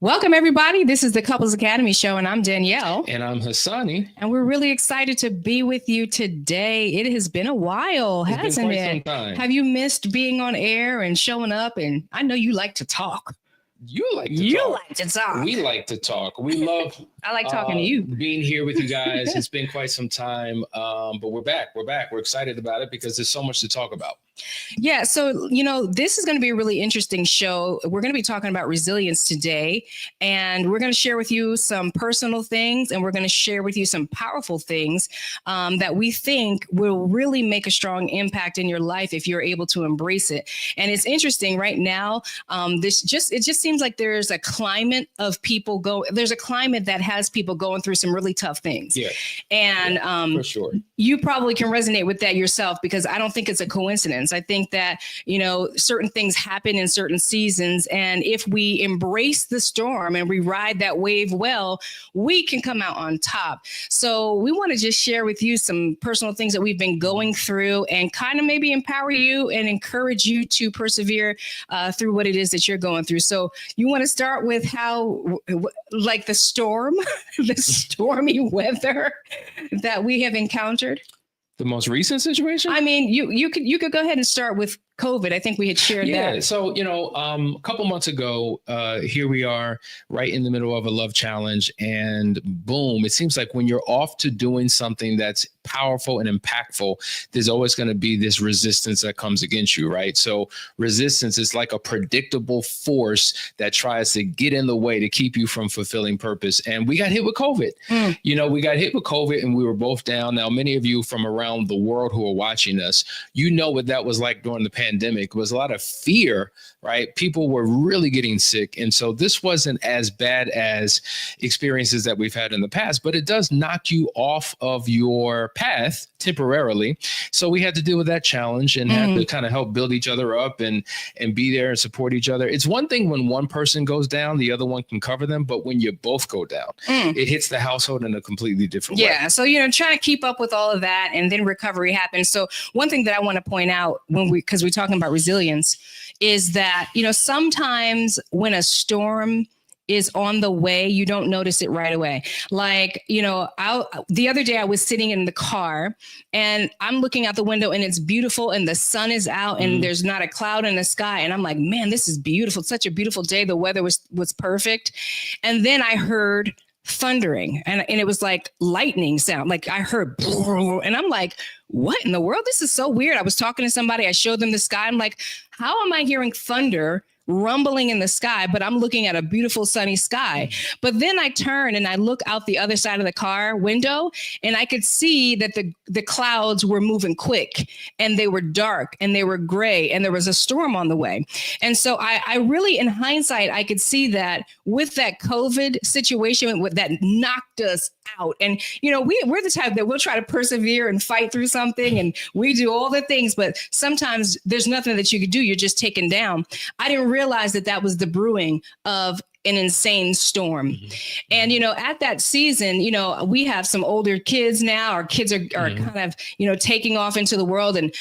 Welcome, everybody. This is the Couples Academy Show, and I'm Danielle. And I'm Hasani. And we're really excited to be with you today. It has been a while, hasn't it? Some time. Have you missed being on air and showing up? And I know you like to talk. You like to talk. We like to talk. We love I like talking to you. Being here with you guys. It's been quite some time, but we're back. We're excited about it because there's so much to talk about. Yeah. So, this is going to be a really interesting show. We're going to be talking about resilience today, and we're going to share with you some personal things, and we're going to share with you some powerful things that we think will really make a strong impact in your life if you're able to embrace it. And it's interesting right now. It just seems like there's a climate of people there's a climate that has people going through some really tough things. Yeah. And for sure. You probably can resonate with that yourself, because I don't think it's a coincidence. I think that, certain things happen in certain seasons. And if we embrace the storm and we ride that wave well, we can come out on top. So we want to just share with you some personal things that we've been going through and kind of maybe empower you and encourage you to persevere through what it is that you're going through. So you want to start with how, like the storm, the stormy weather that we have encountered? The most recent situation? I mean, you could go ahead and start with COVID. I think we had shared that. Yeah. So, a couple months ago, here we are right in the middle of a love challenge, and boom, it seems like when you're off to doing something that's powerful and impactful, there's always going to be this resistance that comes against you, right? So resistance is like a predictable force that tries to get in the way to keep you from fulfilling purpose. And we got hit with COVID. We got hit with COVID and we were both down. Now, many of you from around the world who are watching us, what that was like during the pandemic. It was a lot of fear, right? People were really getting sick. And so this wasn't as bad as experiences that we've had in the past, but it does knock you off of your path temporarily. So we had to deal with that challenge and had to kind of help build each other up and be there and support each other. It's one thing when one person goes down, the other one can cover them. But when you both go down, it hits the household in a completely different way. Yeah. So, trying to keep up with all of that, and then recovery happens. So one thing that I want to point out because we're talking about resilience, is that, sometimes when a storm is on the way, you don't notice it right away. Like, the other day I was sitting in the car and I'm looking out the window and it's beautiful and the sun is out and there's not a cloud in the sky. And I'm like, man, this is beautiful. It's such a beautiful day. The weather was perfect. And then I heard thundering and it was like lightning sound. Like I heard, and I'm like, what in the world? This is so weird. I was talking to somebody. I showed them the sky. I'm like, how am I hearing thunder rumbling in the sky, but I'm looking at a beautiful sunny sky? But then I turn and I look out the other side of the car window and I could see that the clouds were moving quick and they were dark and they were gray and there was a storm on the way. And so I really, in hindsight, I could see that with that COVID situation that knocked us out. And, we're the type that we'll try to persevere and fight through something and we do all the things, but sometimes there's nothing that you could do. You're just taken down. I didn't realize that was the brewing of an insane storm. And, at that season, we have some older kids now. Our kids are kind of, taking off into the world. And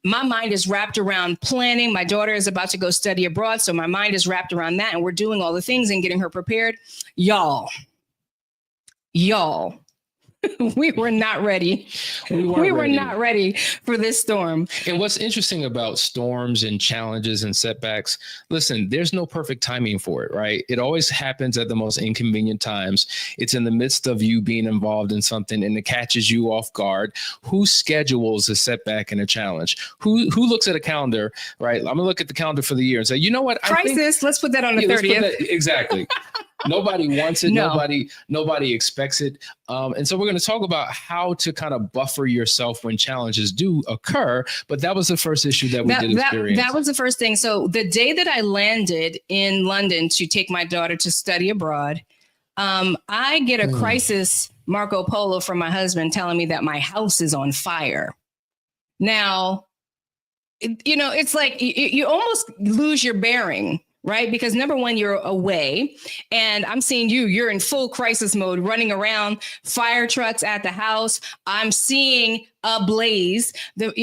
my mind is wrapped around planning. My daughter is about to go study abroad. So my mind is wrapped around that. And we're doing all the things and getting her prepared. Y'all, we were not ready. We were not ready for this storm. And what's interesting about storms and challenges and setbacks, listen, there's no perfect timing for it, right? It always happens at the most inconvenient times. It's in the midst of you being involved in something and it catches you off guard. Who schedules a setback and a challenge? Who looks at a calendar, right? I'm gonna look at the calendar for the year and say, you know what? Crisis, let's put that on the 30th. Exactly. Nobody wants it. No. Nobody expects it. And so we're going to talk about how to kind of buffer yourself when challenges do occur. But that was the first issue that we did experience. That was the first thing. So the day that I landed in London to take my daughter to study abroad, I get a crisis Marco Polo from my husband telling me that my house is on fire. Now, it's like you almost lose your bearing. Right? Because number one, you're away and I'm seeing you're in full crisis mode, running around, fire trucks at the house. I'm seeing a blaze.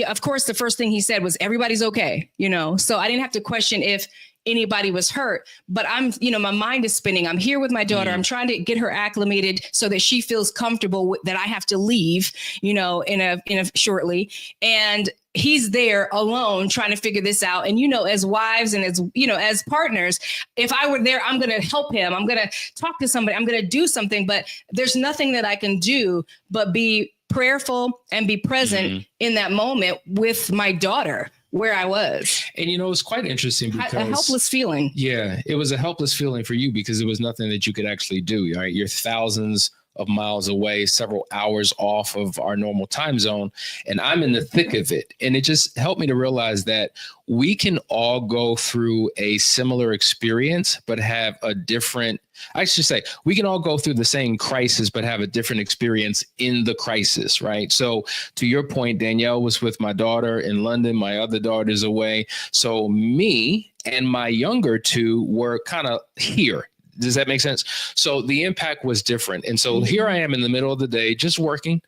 Of course, the first thing he said was, everybody's okay. So I didn't have to question if anybody was hurt, but I'm, my mind is spinning. I'm here with my daughter. I'm trying to get her acclimated so that she feels comfortable that I have to leave, in a shortly. And he's there alone trying to figure this out. And, as wives and as partners, if I were there, I'm going to help him. I'm going to talk to somebody. I'm going to do something, but there's nothing that I can do but be prayerful and be present in that moment with my daughter where I was. And, it's quite interesting because a helpless feeling. Yeah, it was a helpless feeling for you because there was nothing that you could actually do. Right? You're thousands of miles away, several hours off of our normal time zone, and I'm in the thick of it. And it just helped me to realize that we can all go through a similar experience, but have a different, I should say, we can all go through the same crisis, but have a different experience in the crisis, right? So to your point, Danielle was with my daughter in London, my other daughter's away. So me and my younger two were kind of here. Does that make sense? So the impact was different. And so here I am in the middle of the day, just working,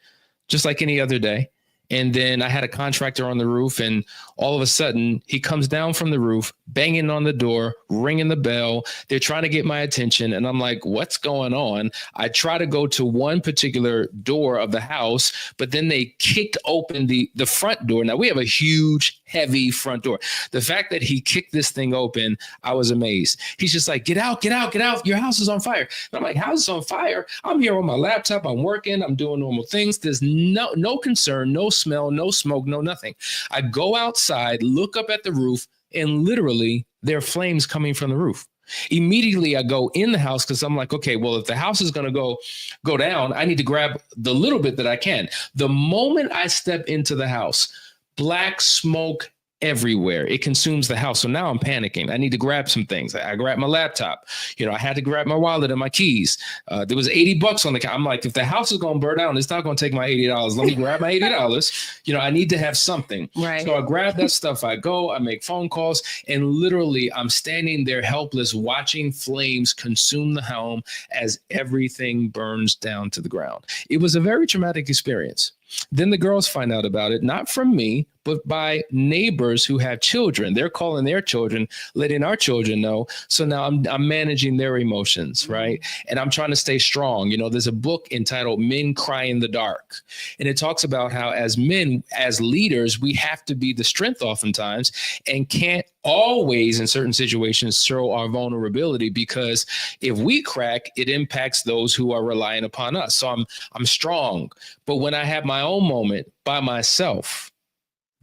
just like any other day. And then I had a contractor on the roof, and all of a sudden he comes down from the roof, banging on the door, ringing the bell. They're trying to get my attention. And I'm like, what's going on? I try to go to one particular door of the house, but then they kicked open the front door. Now we have a huge, heavy front door. The fact that he kicked this thing open, I was amazed. He's just like, get out, get out, get out. Your house is on fire. And I'm like, house is on fire? I'm here on my laptop. I'm working. I'm doing normal things. There's no concern, no smell, no smoke, no nothing. I go outside, look up at the roof, and literally there are flames coming from the roof. Immediately I go in the house because I'm like, okay, well, if the house is going to go down, I need to grab the little bit that I can. The moment I step into the house, black smoke everywhere. It consumes the house. So now I'm panicking. I need to grab some things. I grabbed my laptop. I had to grab my wallet and my keys. There was $80 on the account. I'm like, if the house is going to burn down, it's not going to take my $80. Let me grab my $80. I need to have something. Right. So I grab that stuff. I go, I make phone calls, and literally I'm standing there helpless, watching flames consume the home as everything burns down to the ground. It was a very traumatic experience. Then the girls find out about it, not from me, but by neighbors who have children. They're calling their children, letting our children know. So now I'm managing their emotions, right? And I'm trying to stay strong. There's a book entitled Men Cry in the Dark. And it talks about how as men, as leaders, we have to be the strength oftentimes and can't always in certain situations show our vulnerability, because if we crack, it impacts those who are relying upon us. So I'm strong. But when I have my own moment by myself,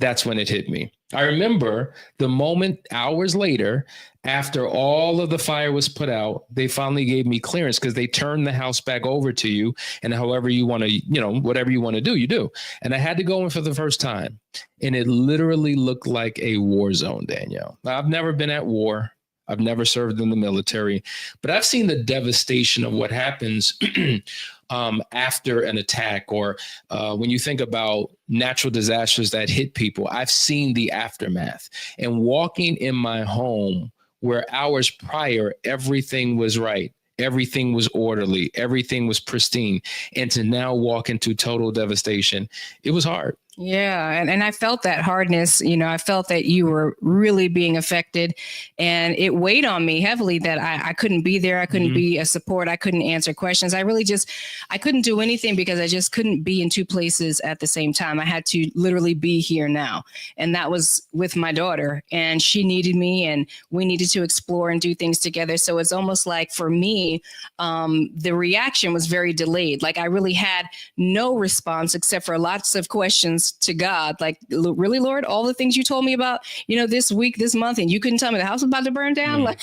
that's when it hit me. I remember the moment hours later, after all of the fire was put out, they finally gave me clearance because they turned the house back over to you. And however you want to, whatever you want to do, you do. And I had to go in for the first time. And it literally looked like a war zone, Danielle. Now, I've never been at war. I've never served in the military, but I've seen the devastation of what happens after an attack, or when you think about natural disasters that hit people. I've seen the aftermath, and walking in my home where hours prior, everything was right. Everything was orderly. Everything was pristine. And to now walk into total devastation, it was hard. Yeah. And I felt that hardness. I felt that you were really being affected, and it weighed on me heavily that I couldn't be there. I couldn't be a support. I couldn't answer questions. I couldn't do anything because I just couldn't be in two places at the same time. I had to literally be here now. And that was with my daughter, and she needed me, and we needed to explore and do things together. So it's almost like for me, the reaction was very delayed. Like I really had no response except for lots of questions to God, like, really, Lord, all the things you told me about, this week, this month, and you couldn't tell me the house was about to burn down. Like,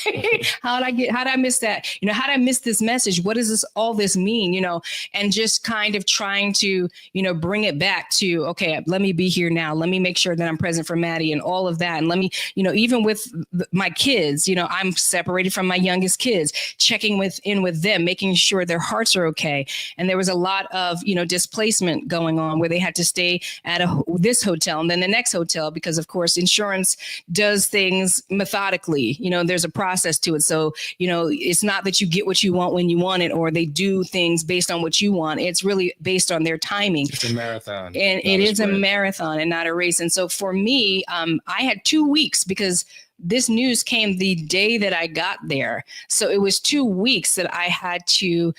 how did I miss that? How did I miss this message? What does all this mean? And just kind of trying to, bring it back to, okay, let me be here now. Let me make sure that I'm present for Maddie and all of that. And let me, even with my kids, I'm separated from my youngest kids, checking in with them, making sure their hearts are okay. And there was a lot of, displacement going on where they had to stay at this hotel and then the next hotel, because of course insurance does things methodically. There's a process to it. So, it's not that you get what you want when you want it, or they do things based on what you want. It's really based on their timing. It's a marathon. And it is a marathon and not a race. And so for me, I had 2 weeks because this news came the day that I got there. So it was 2 weeks that I had to,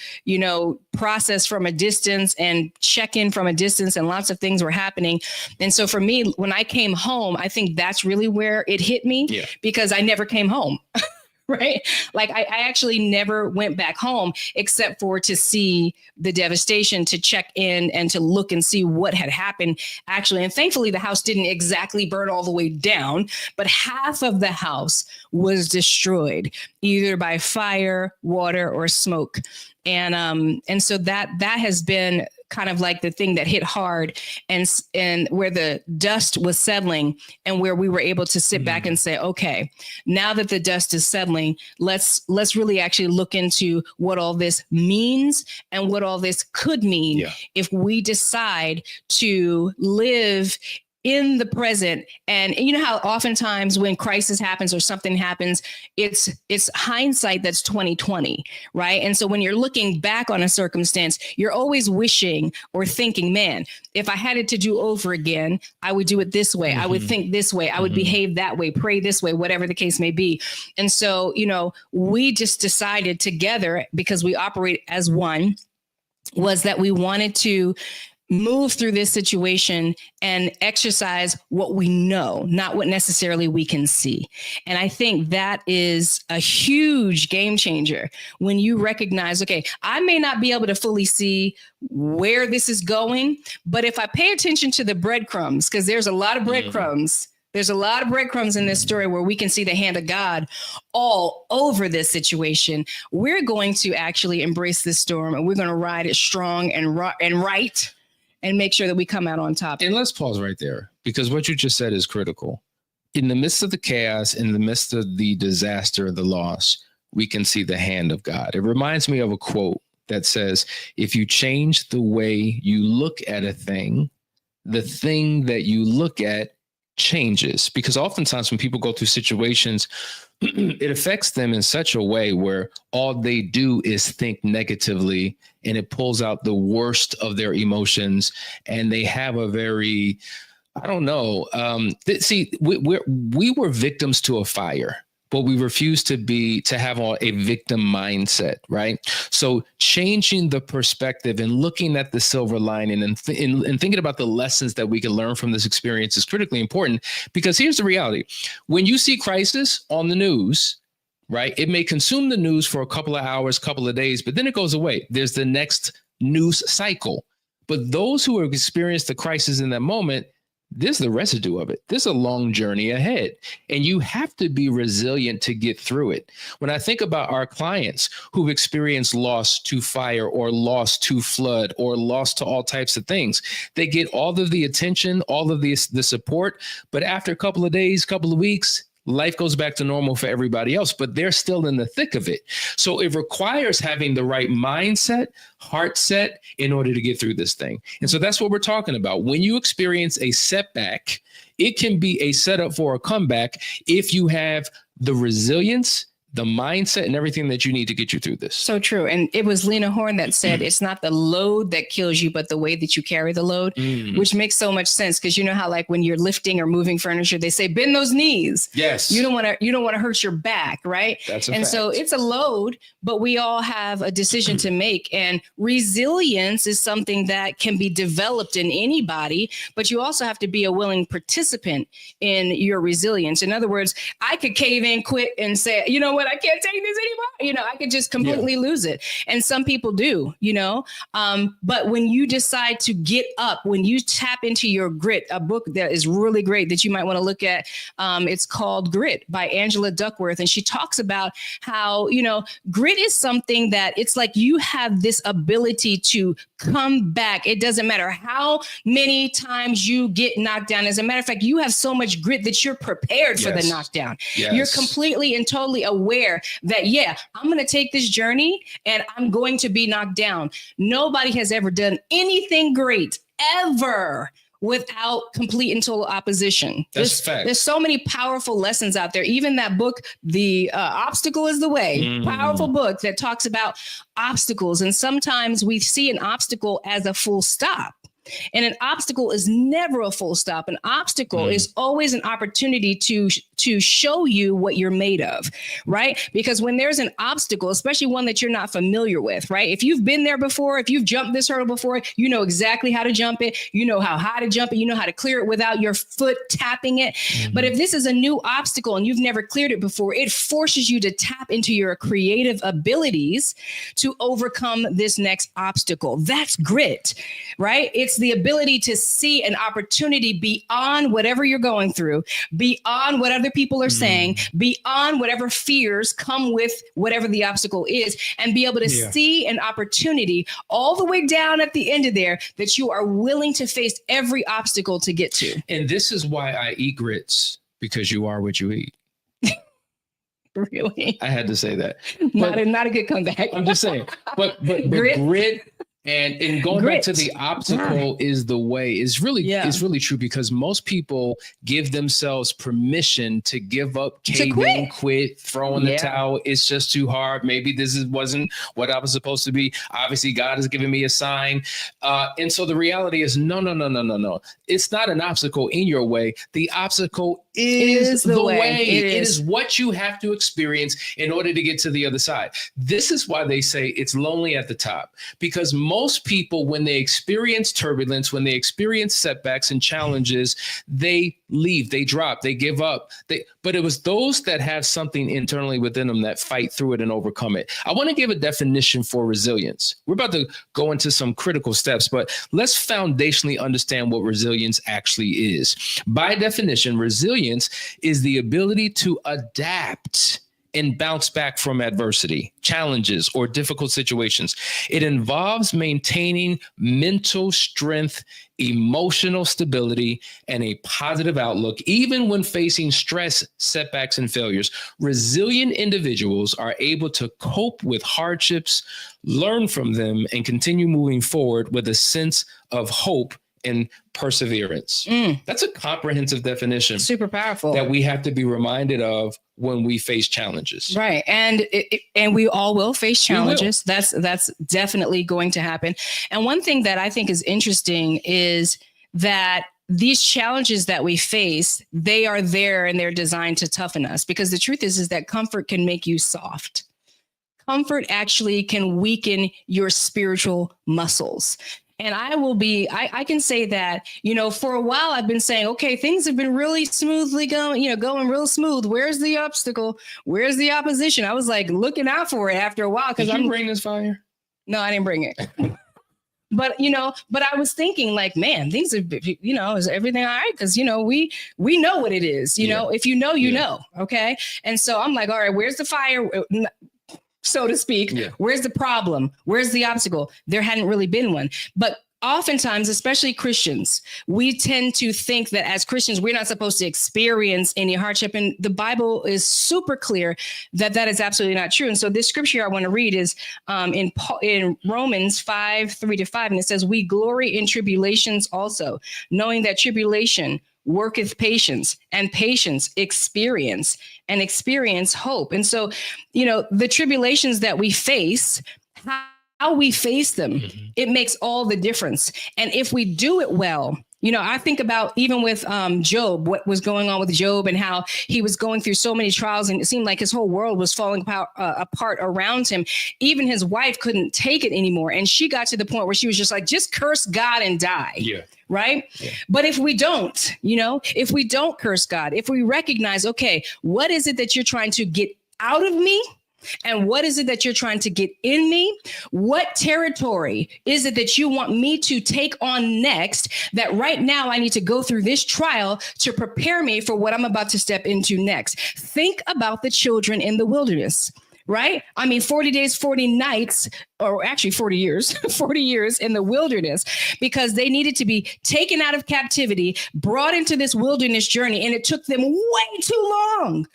process from a distance and check in from a distance, and lots of things were happening. And so for me, when I came home, I think that's really where it hit me, because I never came home. Right. Like I actually never went back home except for to see the devastation, to check in and to look and see what had happened actually. And thankfully, the house didn't exactly burn all the way down, but half of the house was destroyed either by fire, water, or smoke. And so that has been kind of like the thing that hit hard, and where the dust was settling, and where we were able to sit back and say, okay, now that the dust is settling, let's really actually look into what all this means and what all this could mean if we decide to live in the present. And you know how oftentimes when crisis happens or something happens, it's hindsight that's 2020, right? And so when you're looking back on a circumstance, you're always wishing or thinking, man, if I had it to do over again, I would do it this way. I would think this way. I would behave that way, pray this way, whatever the case may be. And so, we just decided together, because we operate as one, was that we wanted to move through this situation and exercise what we know, not what necessarily we can see. And I think that is a huge game changer when you recognize, okay, I may not be able to fully see where this is going, but if I pay attention to the breadcrumbs, because there's a lot of breadcrumbs, there's a lot of breadcrumbs in this story where we can see the hand of God all over this situation. We're going to actually embrace this storm, and we're going to ride it strong and right, and make sure that we come out on top. And let's pause right there, because what you just said is critical. In the midst of the chaos, in the midst of the disaster, the loss, we can see the hand of God. It reminds me of a quote that says, if you change the way you look at a thing, the thing that you look at changes. Because oftentimes when people go through situations, it affects them in such a way where all they do is think negatively, and it pulls out the worst of their emotions, and they have a very, I don't know. We were victims to a fire, but we refuse to have a victim mindset, right? So changing the perspective and looking at the silver lining and thinking about the lessons that we can learn from this experience is critically important, because here's the reality. When you see crisis on the news, right, it may consume the news for a couple of hours, couple of days, but then it goes away. There's the next news cycle. But those who have experienced the crisis in that moment, there's the residue of it. There's a long journey ahead, and you have to be resilient to get through it. When I think about our clients who've experienced loss to fire or loss to flood or loss to all types of things, they get all of the attention, all of the support, but after a couple of days, couple of weeks, life goes back to normal for everybody else, but they're still in the thick of it. So it requires having the right mindset, heart set, in order to get through this thing. And so that's what we're talking about. When you experience a setback, it can be a setup for a comeback if you have the resilience, the mindset, and everything that you need to get you through this. So true. And it was Lena Horne that said, it's not the load that kills you, but the way that you carry the load, which makes so much sense. Because you know how, like, when you're lifting or moving furniture, they say, bend those knees. Yes. You don't want to hurt your back. Right. That's a and fact. So it's a load, but we all have a decision to make. And resilience is something that can be developed in anybody, but you also have to be a willing participant in your resilience. In other words, I could cave in, quit, and say, you know what, I can't take this anymore. I could just completely lose it. And some people do, but when you decide to get up, when you tap into your grit, a book that is really great that you might want to look at, it's called Grit by Angela Duckworth. And she talks about how, grit is something that it's like you have this ability to come back. It doesn't matter how many times you get knocked down. As a matter of fact, you have so much grit that you're prepared for the knockdown. Yes. You're completely and totally aware that, I'm going to take this journey and I'm going to be knocked down. Nobody has ever done anything great ever without complete and total opposition. There's so many powerful lessons out there. Even that book, The Obstacle is the Way, powerful book that talks about obstacles. And sometimes we see an obstacle as a full stop. And an obstacle is never a full stop. An obstacle is always an opportunity to show you what you're made of, right? Because when there's an obstacle, especially one that you're not familiar with, right? If you've been there before, if you've jumped this hurdle before, you know exactly how to jump it. You know how high to jump it. You know how to clear it without your foot tapping it. But if this is a new obstacle and you've never cleared it before, it forces you to tap into your creative abilities to overcome this next obstacle. That's grit, right? It's the ability to see an opportunity beyond whatever you're going through, beyond what other people are saying, beyond whatever fears come with whatever the obstacle is, and be able to see an opportunity all the way down at the end of there that you are willing to face every obstacle to get to. And this is why I eat grits, because you are what you eat. Really? I had to say that. Not a good comeback. I'm just saying. But grit and going back to the obstacle is the way is really true, because most people give themselves permission to give up, cave in, quit, throw in the towel. It's just too hard. Maybe wasn't what I was supposed to be. Obviously, God has given me a sign. And so the reality is, no. It's not an obstacle in your way. The obstacle is the way. It is what you have to experience in order to get to the other side. This is why they say it's lonely at the top, because most people, when they experience turbulence, when they experience setbacks and challenges, they leave, they drop, they give up. But it was those that have something internally within them that fight through it and overcome it. I want to give a definition for resilience. We're about to go into some critical steps, but let's foundationally understand what resilience actually is. By definition, resilience is the ability to adapt and bounce back from adversity, challenges, or difficult situations. It involves maintaining mental strength, emotional stability, and a positive outlook, even when facing stress, setbacks, and failures. Resilient individuals are able to cope with hardships, learn from them, and continue moving forward with a sense of hope and perseverance. That's a comprehensive definition. Super powerful. That we have to be reminded of when we face challenges. Right. And we all will face challenges. That's definitely going to happen. And one thing that I think is interesting is that these challenges that we face, they are there and they're designed to toughen us, because the truth is that comfort can make you soft. Comfort actually can weaken your spiritual muscles. And I can say that, for a while I've been saying, okay, things have been really smoothly going real smooth. Where's the obstacle? Where's the opposition? I was like looking out for it after a while. Did you bring this fire? No, I didn't bring it. But I was thinking like, man, things are, is everything all right? Because, we know what it is, if you know, okay. And so I'm like, all right, where's the fire? So to speak, Where's the problem? Where's the obstacle? There hadn't really been one. But oftentimes, especially Christians, we tend to think that as Christians, we're not supposed to experience any hardship. And the Bible is super clear that that is absolutely not true. And so this scripture I want to read is in Romans 5:3-5. And it says, we glory in tribulations also, knowing that tribulation worketh patience, and patience experience, and experience hope. And so, the tribulations that we face, how we face them, it makes all the difference. And if we do it well, I think about even with Job, what was going on with Job and how he was going through so many trials, and it seemed like his whole world was falling apart around him. Even his wife couldn't take it anymore. And she got to the point where she was just like, just curse God and die. Yeah. Right. Yeah. But if we don't, if we don't curse God, if we recognize, okay, what is it that you're trying to get out of me? And what is it that you're trying to get in me? What territory is it that you want me to take on next? That right now I need to go through this trial to prepare me for what I'm about to step into next. Think about the children in the wilderness. Right? 40 days, 40 nights, or actually 40 years, 40 years in the wilderness, because they needed to be taken out of captivity, brought into this wilderness journey. And it took them way too long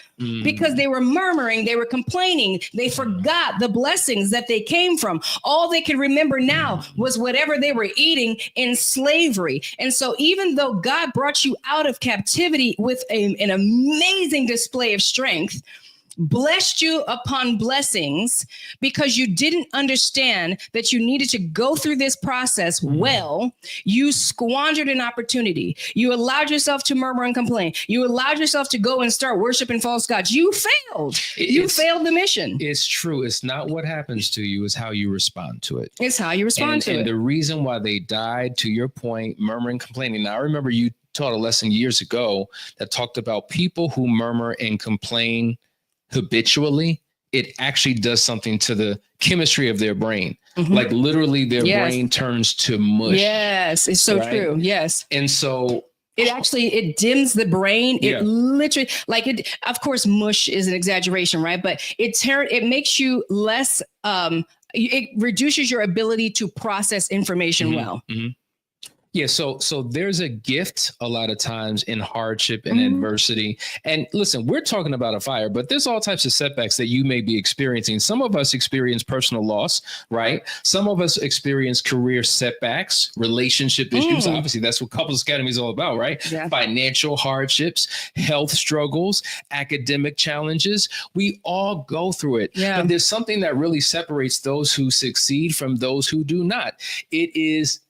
because they were murmuring, they were complaining, they forgot the blessings that they came from. All they could remember now was whatever they were eating in slavery. And so even though God brought you out of captivity with an amazing display of strength, blessed you upon blessings because you didn't understand that you needed to go through this process well. You squandered an opportunity. You allowed yourself to murmur and complain. You allowed yourself to go and start worshiping false gods. You failed. You failed the mission. It's true. It's not what happens to you, it's how you respond to it. It's how you respond to it. And the reason why they died, to your point, murmuring, complaining. Now, I remember you taught a lesson years ago that talked about people who murmur and complain habitually. It actually does something to the chemistry of their brain. Like literally their brain turns to mush. Yes, it's so true. Yes. And so it dims the brain. It literally, like it, of course, mush is an exaggeration, right? But it makes you less, it reduces your ability to process information well. Yeah, so there's a gift a lot of times in hardship and adversity. And listen, we're talking about a fire, but there's all types of setbacks that you may be experiencing. Some of us experience personal loss, right? Some of us experience career setbacks, relationship issues. Obviously, that's what Couples Academy is all about, right? Yeah. Financial hardships, health struggles, academic challenges. We all go through it. Yeah. But there's something that really separates those who succeed from those who do not. It is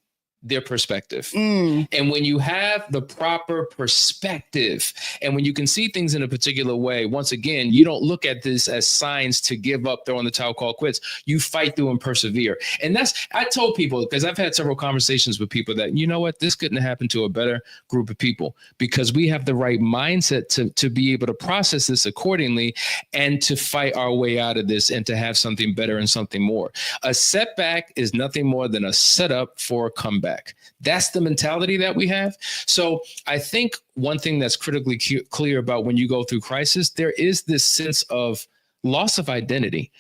their perspective. And when you have the proper perspective and when you can see things in a particular way, once again, you don't look at this as signs to give up, throw in the towel, call quits. You fight through and persevere. And I told people, because I've had several conversations with people that, you know what, this couldn't happen to a better group of people because we have the right mindset to be able to process this accordingly and to fight our way out of this and to have something better and something more. A setback is nothing more than a setup for a comeback. That's the mentality that we have. So I think one thing that's critically clear about when you go through crisis, there is this sense of loss of identity.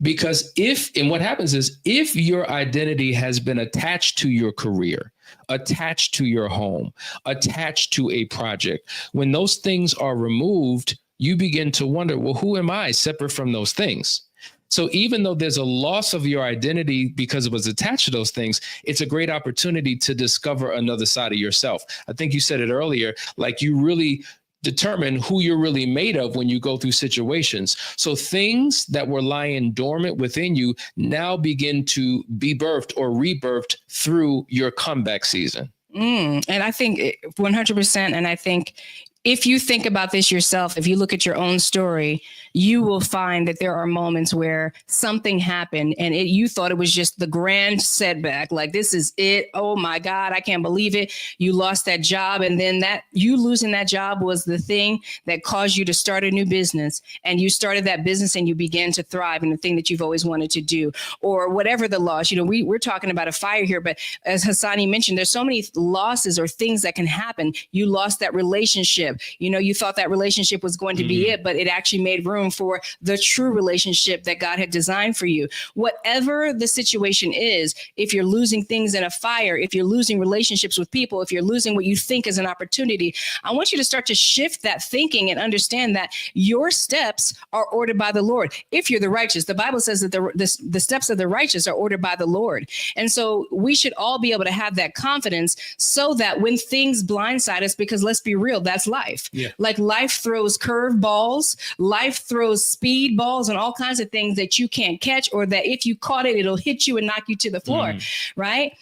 Because what happens is if your identity has been attached to your career, attached to your home, attached to a project, when those things are removed, you begin to wonder, well, who am I separate from those things? So even though there's a loss of your identity because it was attached to those things, it's a great opportunity to discover another side of yourself. I think you said it earlier, like you really determine who you're really made of when you go through situations. So things that were lying dormant within you now begin to be birthed or rebirthed through your comeback season. And I think 100%. And I think if you think about this yourself, if you look at your own story, you will find that there are moments where something happened and you thought it was just the grand setback. Like, this is it. Oh my God, I can't believe it. You lost that job. And then you losing that job was the thing that caused you to start a new business. And you started that business and you began to thrive in the thing that you've always wanted to do, or whatever the loss. You know, we're talking about a fire here, but as Hasani mentioned, there's so many losses or things that can happen. You lost that relationship. You know, you thought that relationship was going to be it, but it actually made room for the true relationship that God had designed for you. Whatever the situation is, if you're losing things in a fire, if you're losing relationships with people, if you're losing what you think is an opportunity, I want you to start to shift that thinking and understand that your steps are ordered by the Lord. If you're the righteous, the Bible says that the steps of the righteous are ordered by the Lord. And so we should all be able to have that confidence so that when things blindside us, because let's be real, that's life. Yeah. Like life throws curve balls, life throws speed balls and all kinds of things that you can't catch, or that if you caught it, it'll hit you and knock you to the floor. Right.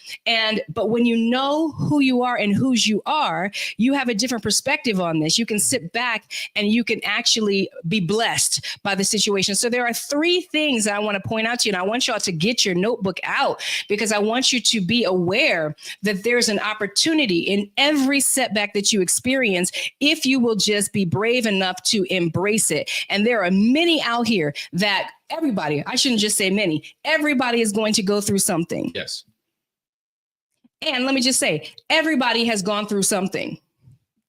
But when you know who you are and whose you are, you have a different perspective on this. You can sit back and you can actually be blessed by the situation. So there are 3 things that I want to point out to you. And I want y'all to get your notebook out because I want you to be aware that there's an opportunity in every setback that you experience if you will just be brave enough to embrace it. And there are many out here that everybody, I shouldn't just say many, everybody is going to go through something. Yes. And let me just say, everybody has gone through something.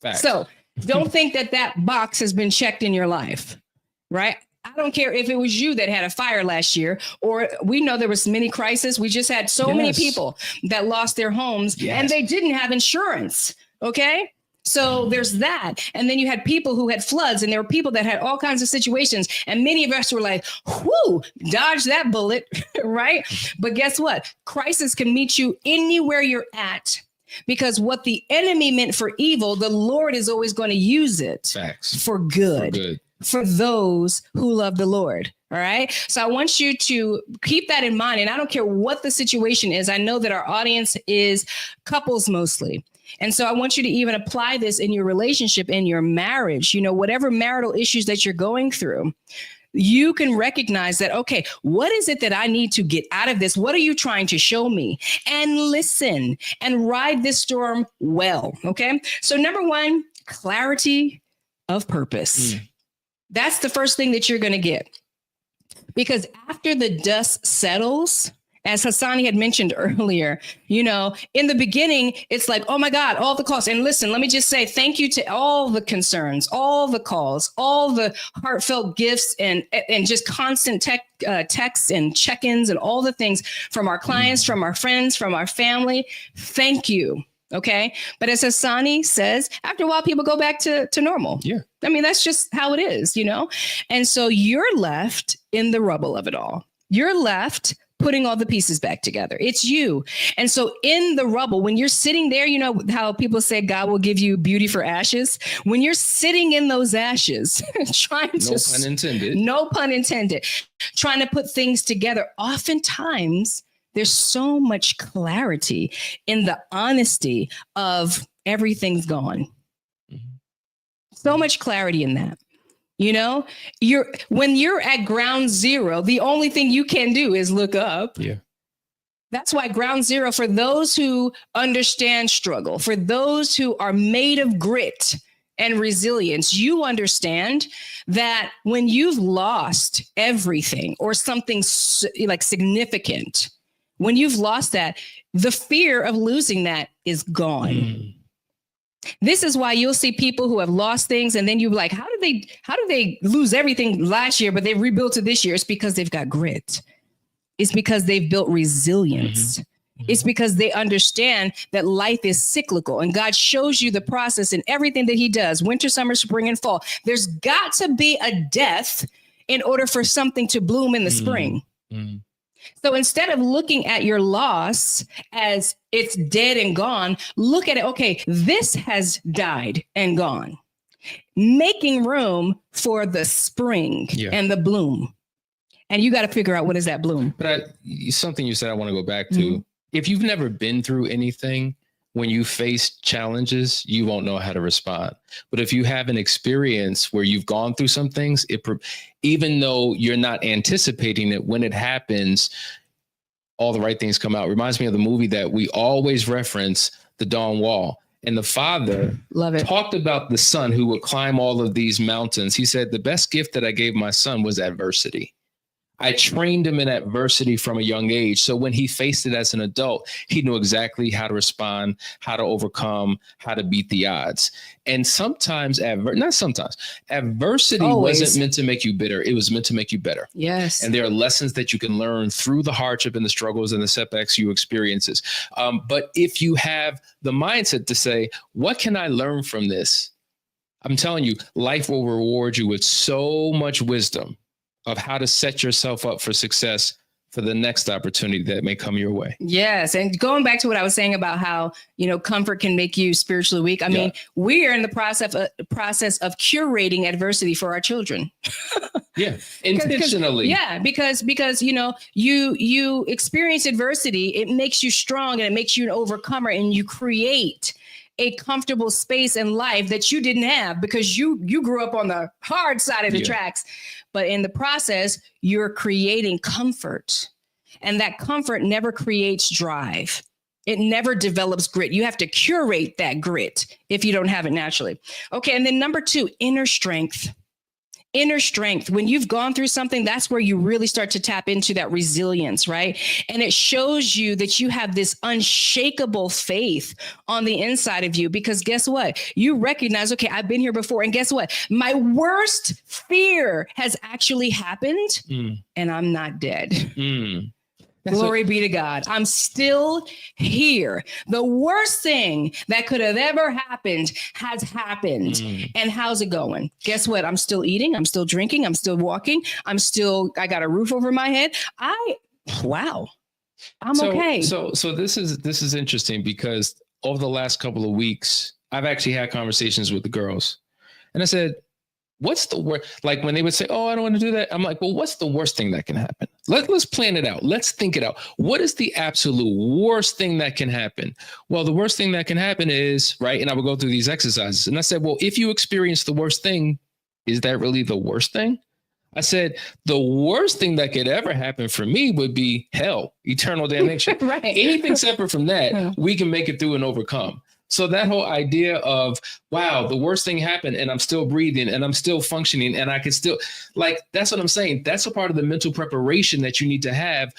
Facts. So don't think that box has been checked in your life, right? I don't care if it was you that had a fire last year, or we know there was many crises. We just had so many people that lost their homes and they didn't have insurance. Okay. So there's that. And then you had people who had floods, and there were people that had all kinds of situations. And many of us were like, whoo, dodge that bullet, right? But guess what? Crisis can meet you anywhere you're at, because what the enemy meant for evil, the Lord is always going to use it for good. for those who love the Lord. All right. So I want you to keep that in mind. And I don't care what the situation is. I know that our audience is couples mostly. And so I want you to even apply this in your relationship, in your marriage, whatever marital issues that you're going through. You can recognize that, okay, what is it that I need to get out of this? What are you trying to show me? And listen and ride this storm well. Okay. So number one, clarity of purpose. That's the first thing that you're going to get. Because after the dust settles, as Hasani had mentioned earlier, in the beginning, it's like, oh my God, all the calls. And listen, let me just say thank you to all the concerns, all the calls, all the heartfelt gifts and just constant texts and check-ins and all the things from our clients, from our friends, from our family. Thank you. Okay. But as Hasani says, after a while, people go back to normal. Yeah. I mean, that's just how it is, And so you're left in the rubble of it all. You're left putting all the pieces back together. It's you. And so in the rubble, when you're sitting there, how people say God will give you beauty for ashes. When you're sitting in those ashes, no pun intended, trying to put things together, oftentimes there's so much clarity in the honesty of everything's gone. So much clarity in that. When you're at ground zero, the only thing you can do is look up. Yeah. That's why ground zero, for those who understand struggle, for those who are made of grit and resilience, you understand that when you've lost everything or something like significant, when you've lost that, the fear of losing that is gone. This is why you'll see people who have lost things and then you're like, how did they lose everything last year, but they rebuilt it this year? It's because they've got grit. It's because they've built resilience. It's because they understand that life is cyclical and God shows you the process in everything that he does. Winter, summer, spring, and fall. There's got to be a death in order for something to bloom in the spring. So instead of looking at your loss as it's dead and gone, look at it. Okay, this has died and gone, making room for the spring and the bloom. And you got to figure out, what is that bloom? But something you said I want to go back to. If you've never been through anything, when you face challenges, you won't know how to respond. But if you have an experience where you've gone through some things, even though you're not anticipating it, when it happens, all the right things come out. Reminds me of the movie that we always reference, The Dawn Wall. And the father talked about the son who would climb all of these mountains. He said, the best gift that I gave my son was adversity. I trained him in adversity from a young age. So when he faced it as an adult, he knew exactly how to respond, how to overcome, how to beat the odds. And sometimes, adversity wasn't meant to make you bitter. It was meant to make you better. Yes. And there are lessons that you can learn through the hardship and the struggles and the setbacks you experiences. But if you have the mindset to say, what can I learn from this? I'm telling you, life will reward you with so much wisdom of how to set yourself up for success for the next opportunity that may come your way. Yes. And going back to what I was saying about how, comfort can make you spiritually weak. I mean, we are in the process of curating adversity for our children. Yeah. Intentionally. Because you experience adversity, it makes you strong and it makes you an overcomer, and you create a comfortable space in life that you didn't have because you grew up on the hard side of the tracks. But in the process, you're creating comfort, and that comfort never creates drive. It never develops grit. You have to curate that grit if you don't have it naturally. Okay. And then number 2, inner strength. Inner strength. When you've gone through something, that's where you really start to tap into that resilience, right? And it shows you that you have this unshakable faith on the inside of you, because guess what? You recognize, okay, I've been here before. And guess what? My worst fear has actually happened and I'm not dead. Glory be to God. I'm still here. The worst thing that could have ever happened has happened. And how's it going? Guess what? I'm still eating. I'm still drinking. I'm still walking. I got a roof over my head. I'm okay. So this is interesting, because over the last couple of weeks, I've actually had conversations with the girls, and I said, what's the worst? Like when they would say, oh, I don't want to do that. I'm like, well, what's the worst thing that can happen? Let's plan it out. Let's think it out. What is the absolute worst thing that can happen? Well, the worst thing that can happen is, right. And I would go through these exercises. And I said, well, if you experience the worst thing, is that really the worst thing? I said, the worst thing that could ever happen for me would be hell, eternal damnation. Right. Anything separate from that, we can make it through and overcome. So that whole idea of, wow, the worst thing happened and I'm still breathing and I'm still functioning and I can still, like, that's what I'm saying. That's a part of the mental preparation that you need to have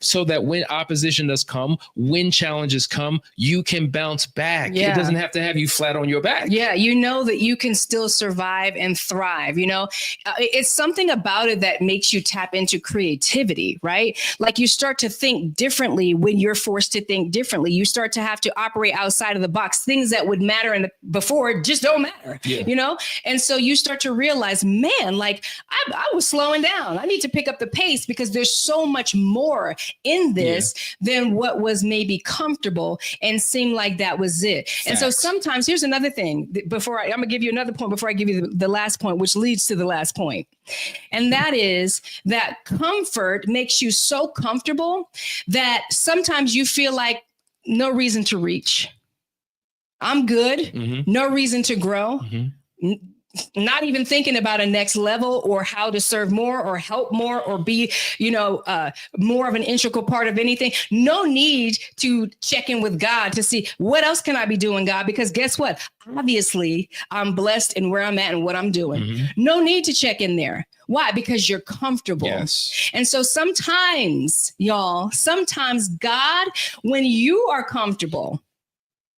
so that when opposition does come, when challenges come, you can bounce back. Yeah. It doesn't have to have you flat on your back. Yeah, you know that you can still survive and thrive. You know, it's something about it that makes you tap into creativity, right? Like you start to think differently when you're forced to think differently. You start to have to operate outside of the box. Things that would matter before just don't matter, you know? And so you start to realize, man, like I was slowing down. I need to pick up the pace because there's so much more in this than what was maybe comfortable and seemed like that was it. Facts. And so sometimes here's another thing before I'm gonna give you another point before I give you the last point, which leads to the last point. And that is that comfort makes you so comfortable that sometimes you feel like no reason to reach. I'm good. No reason to grow. Not even thinking about a next level or how to serve more or help more or be, more of an integral part of anything. No need to check in with God to see what else can I be doing, God? Because guess what? Obviously, I'm blessed in where I'm at and what I'm doing. No need to check in there. Why? Because you're comfortable. Yes. And so sometimes, y'all, God, when you are comfortable,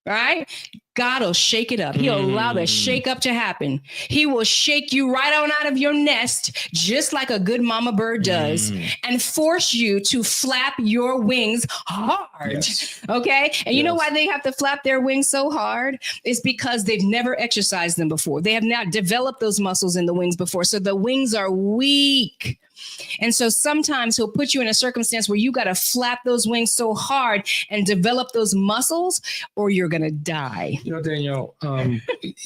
right? God will shake it up. He'll allow the shake up to happen. He will shake you right on out of your nest, just like a good mama bird does, and force you to flap your wings hard. Yes. Okay. And you know why they have to flap their wings so hard? It's because they've never exercised them before. They have not developed those muscles in the wings before. So the wings are weak. And so sometimes he'll put you in a circumstance where you got to flap those wings so hard and develop those muscles or you're going to die. You know, Danielle,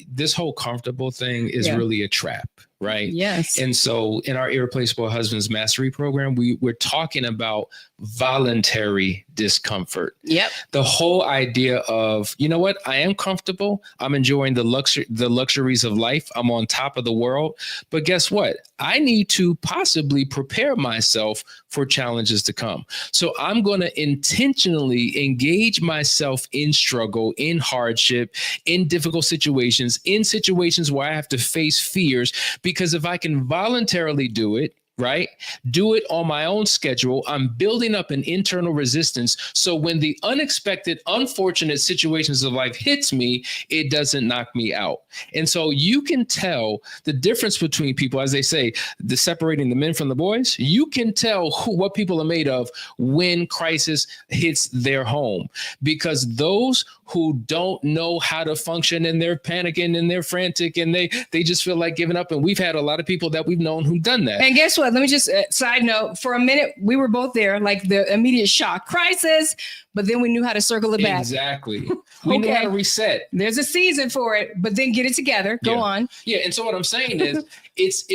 this whole comfortable thing is really a trap, right? Yes. And so in our Irreplaceable Husbands Mastery Program, we're talking about voluntary discomfort. Yep. The whole idea of, you know what, I am comfortable. I'm enjoying the luxuries of life. I'm on top of the world. But guess what? I need to possibly prepare myself for challenges to come. So I'm going to intentionally engage myself in struggle, in hardship, in difficult situations, in situations where I have to face fears, because if I can voluntarily do it, right? Do it on my own schedule. I'm building up an internal resistance. So when the unexpected, unfortunate situations of life hits me, it doesn't knock me out. And so you can tell the difference between people, as they say, the separating the men from the boys. You can tell what people are made of when crisis hits their home, because those who don't know how to function and they're panicking and they're frantic and they just feel like giving up. And we've had a lot of people that we've known who've done that. And guess what? Let me just side note, for a minute, we were both there, like the immediate shock crisis, but then we knew how to circle it back. Exactly. We knew how to reset. There's a season for it, but then get it together. Go on. Yeah. And so what I'm saying is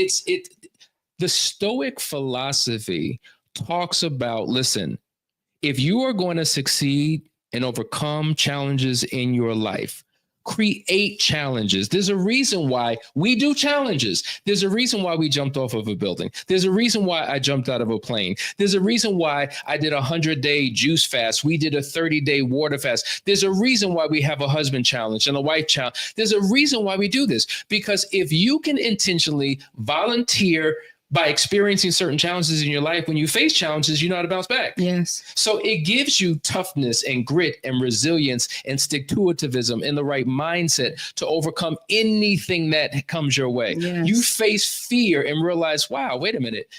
the Stoic philosophy talks about, listen, if you are going to succeed and overcome challenges in your life, create challenges. There's a reason why we do challenges. There's a reason why we jumped off of a building. There's a reason why I jumped out of a plane. There's a reason why I did a 100-day juice fast. We did a 30-day water fast. There's a reason why we have a husband challenge and a wife challenge. There's a reason why we do this, because if you can intentionally volunteer by experiencing certain challenges in your life, when you face challenges, you know how to bounce back. Yes. So it gives you toughness and grit and resilience and stick-to-itivism and the right mindset to overcome anything that comes your way. Yes. You face fear and realize, wow, wait a minute.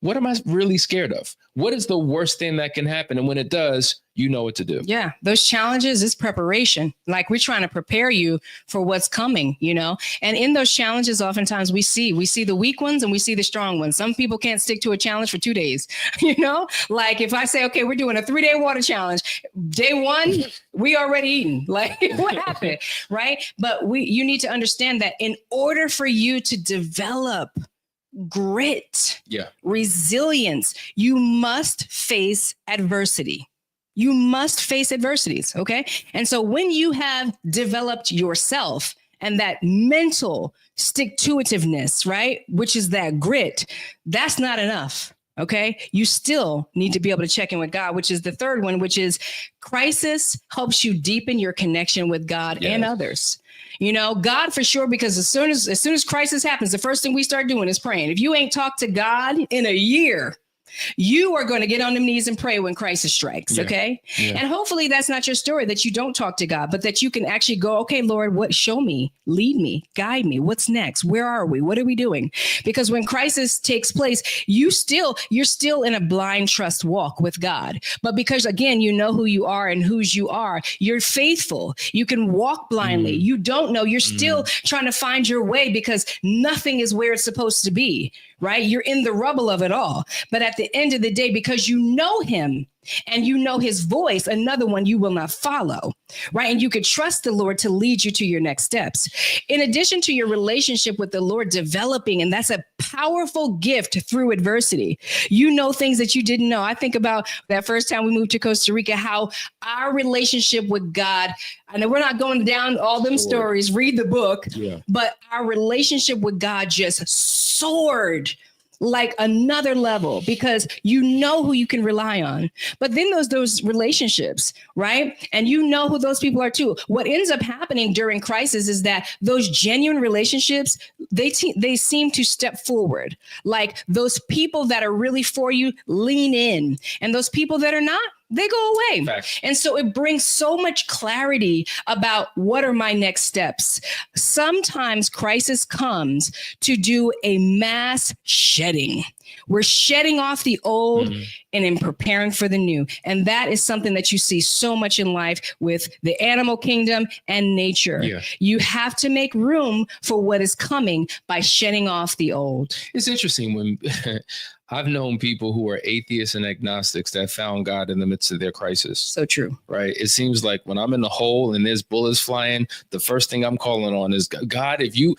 what am I really scared of? What is the worst thing that can happen? And when it does, you know what to do. Yeah, those challenges is preparation. Like we're trying to prepare you for what's coming, you know? And in those challenges, oftentimes we see the weak ones and we see the strong ones. Some people can't stick to a challenge for 2 days, you know? Like if I say, okay, we're doing a 3-day water challenge, day 1, we already eaten. Like what happened, right? But you need to understand that in order for you to develop grit, resilience, you must face adversity. You must face adversities, okay? And so when you have developed yourself and that mental stick-to-itiveness, right, which is that grit, that's not enough, okay? You still need to be able to check in with God, which is the third one, which is crisis helps you deepen your connection with God and others. You know, God for sure, because as soon as crisis happens, the first thing we start doing is praying. If you ain't talked to God in a year, you are going to get on them knees and pray when crisis strikes. Okay. And hopefully that's not your story, that you don't talk to God, but that you can actually go, okay, Lord, show me, lead me, guide me. What's next? Where are we? What are we doing? Because when crisis takes place, you're still in a blind trust walk with God. But because again, you know who you are and whose you are, you're faithful. You can walk blindly. You don't know. You're still trying to find your way because nothing is where it's supposed to be. Right? You're in the rubble of it all. But at the end of the day, because you know him and you know his voice, another one you will not follow. Right? And you can trust the Lord to lead you to your next steps. In addition to your relationship with the Lord developing, and that's a powerful gift through adversity. You know things that you didn't know. I think about that first time we moved to Costa Rica, how our relationship with God, I know we're not going down all them stories, read the book, but our relationship with God just soared like another level because you know who you can rely on. But then those relationships, right? And you know who those people are too. What ends up happening during crisis is that those genuine relationships, they seem to step forward. Like those people that are really for you lean in, and those people that are not, they go away. Facts. And so it brings so much clarity about what are my next steps. Sometimes crisis comes to do a mass shedding. We're shedding off the old and in preparing for the new. And that is something that you see so much in life with the animal kingdom and nature. Yeah. You have to make room for what is coming by shedding off the old. It's interesting when I've known people who are atheists and agnostics that found God in the midst of their crisis. So true. Right. It seems like when I'm in the hole and there's bullets flying, the first thing I'm calling on is God, if you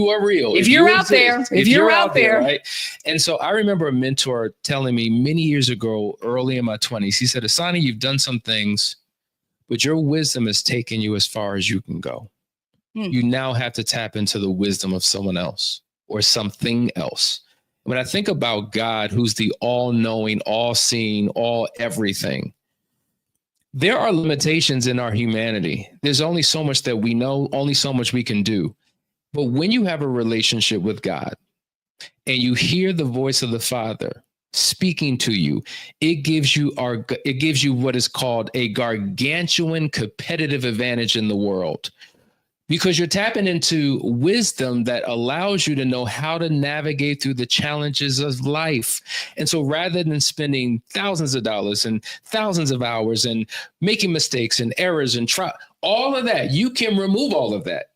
are real, if you're out there, if you're out there. Right. And so I remember a mentor telling me many years ago, early in my 20s, he said, Hasani, you've done some things, but your wisdom has taken you as far as you can go. You now have to tap into the wisdom of someone else or something else. When I think about God, who's the all-knowing, all-seeing, all everything, there are limitations in our humanity. There's only so much that we know, only so much we can do. But when you have a relationship with God and you hear the voice of the Father speaking to you, it gives you what is called a gargantuan competitive advantage in the world. Because you're tapping into wisdom that allows you to know how to navigate through the challenges of life. And so rather than spending thousands of dollars and thousands of hours and making mistakes and errors and all of that, you can remove all of that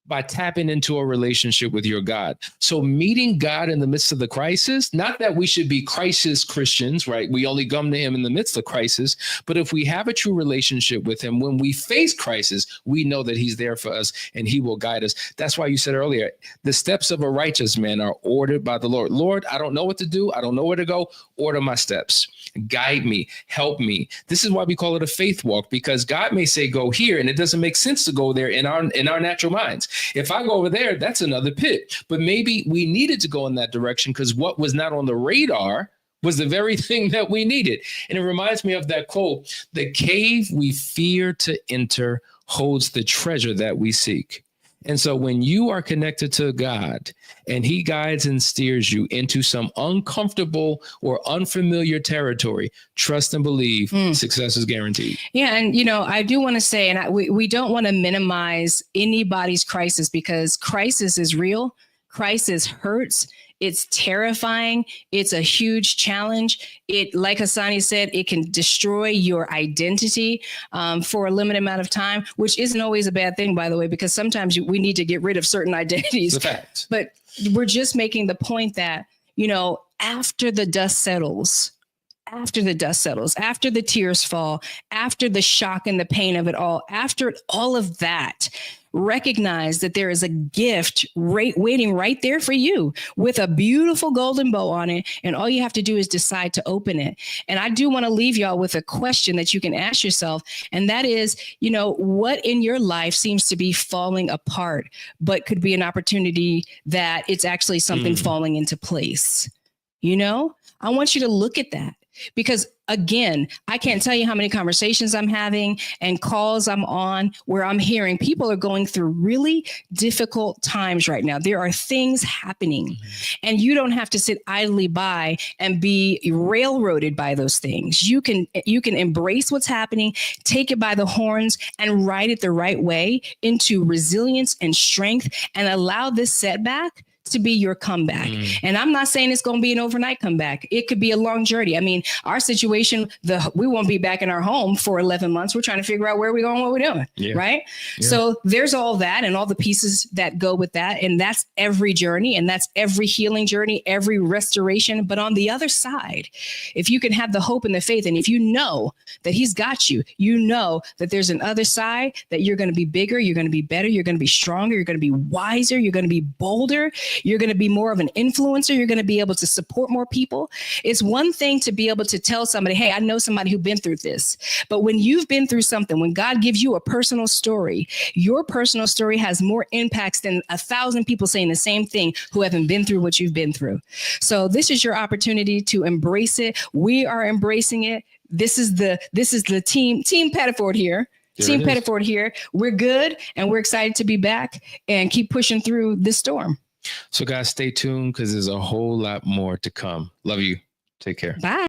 by tapping into a relationship with your God. So meeting God in the midst of the crisis, not that we should be crisis Christians, right? We only come to him in the midst of crisis, but if we have a true relationship with him, when we face crisis, we know that he's there for us and he will guide us. That's why you said earlier, the steps of a righteous man are ordered by the Lord. Lord, I don't know what to do. I don't know where to go. Order my steps. Guide me. Help me. This is why we call it a faith walk, because God may say, go here, and it doesn't make sense to go there in our natural minds. If I go over there, that's another pit. But maybe we needed to go in that direction because what was not on the radar was the very thing that we needed. And it reminds me of that quote, the cave we fear to enter holds the treasure that we seek. And so when you are connected to God and he guides and steers you into some uncomfortable or unfamiliar territory, trust and believe success is guaranteed. Yeah. And, I do want to say, and we don't want to minimize anybody's crisis because crisis is real. Crisis hurts. It's terrifying. It's a huge challenge. It, like Hasani said, it can destroy your identity for a limited amount of time, which isn't always a bad thing, by the way, because sometimes we need to get rid of certain identities. But we're just making the point that, you know, after the dust settles, after the tears fall, after the shock and the pain of it all, after all of that, recognize that there is a gift waiting right there for you with a beautiful golden bow on it. And all you have to do is decide to open it. And I do want to leave y'all with a question that you can ask yourself. And that is, you know, what in your life seems to be falling apart, but could be an opportunity that it's actually something falling into place. You know, I want you to look at that. Because again, I can't tell you how many conversations I'm having and calls I'm on where I'm hearing people are going through really difficult times right now. There are things happening and you don't have to sit idly by and be railroaded by those things. You can embrace what's happening, take it by the horns and ride it the right way into resilience and strength and allow this setback to be your comeback. And I'm not saying it's going to be an overnight comeback. It could be a long journey. I mean, our situation, we won't be back in our home for 11 months. We're trying to figure out where we're going, what we're doing. Right. Yeah. So there's all that and all the pieces that go with that. And that's every journey. And that's every healing journey, every restoration. But on the other side, if you can have the hope and the faith, and if you know that he's got you, you know that there's an other side, that you're going to be bigger, you're going to be better, you're going to be stronger, you're going to be wiser, you're going to be bolder. You're going to be more of an influencer. You're going to be able to support more people. It's one thing to be able to tell somebody, hey, I know somebody who's been through this. But when you've been through something, when God gives you a personal story, your personal story has more impacts than 1,000 people saying the same thing who haven't been through what you've been through. So this is your opportunity to embrace it. We are embracing it. This is the team Pettiford here. Team Pettiford here. We're good. And we're excited to be back and keep pushing through this storm. So guys, stay tuned because there's a whole lot more to come. Love you. Take care. Bye.